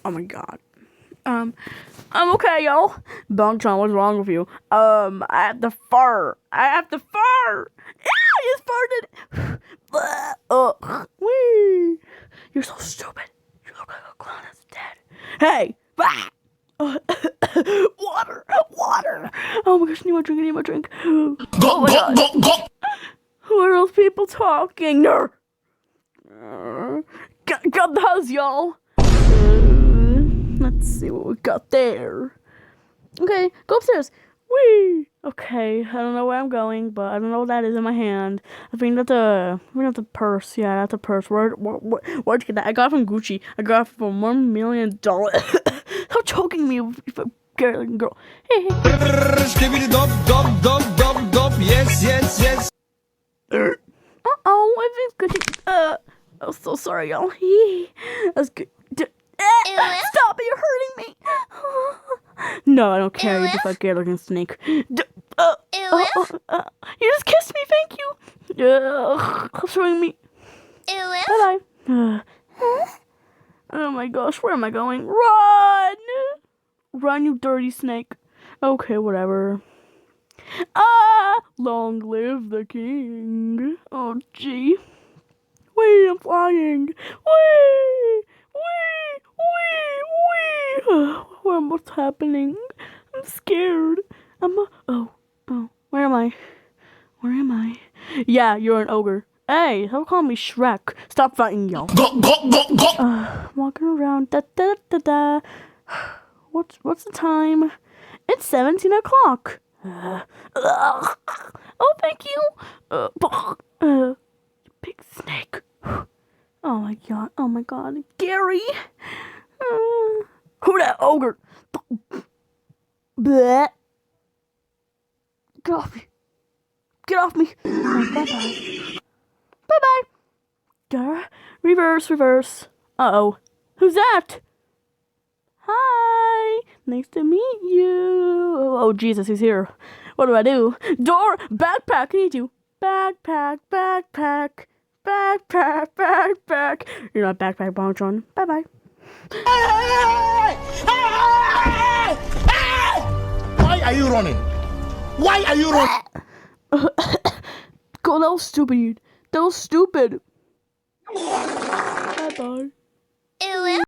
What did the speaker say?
Oh my god. I'm okay, y'all. Bongchon, what's wrong with you? I have to fart. Yeah, you farted. Ugh. Wee. You're so stupid. You look like a clown that's dead. Hey. Water. Oh my gosh, I need my drink. Oh my god. Who are those people talking? Got the house, y'all. Let's see what we got there. Okay, go upstairs. Whee! Okay, I don't know where I'm going, but I don't know what that is in my hand. I think that's a purse. Yeah, that's a purse. Where'd you get that? I got it from Gucci. I got it for $1 million. Stop choking me, girl. Hey. Yes. Uh-oh, I think Gucci. I'm so sorry, y'all. That's good. Stop it, you're hurting me. No, I don't care. You're just like a looking snake. You just kissed me, thank you. Stop showing me. Bye-bye. Oh my gosh, where am I going? Run, you dirty snake. Okay, whatever. Long live the king. Oh, gee. Wee, I'm flying. Wee. What's happening? I'm scared. Where am I? Yeah, you're an ogre. Hey, don't call me Shrek. Stop fighting, y'all. Walking around. Da. What's the time? It's 17 o'clock. Oh, thank you. Big snake. Oh my god. Gary. Who that ogre? Bleh. Get off me. Bye-bye. Reverse. Uh-oh. Who's that? Hi. Nice to meet you. Oh, Jesus, he's here. What do I do? Door. Backpack. I need you. Backpack. You're not backpack, Bongchon. Bye-bye. Why are you running? Go, that was stupid. Bye-bye.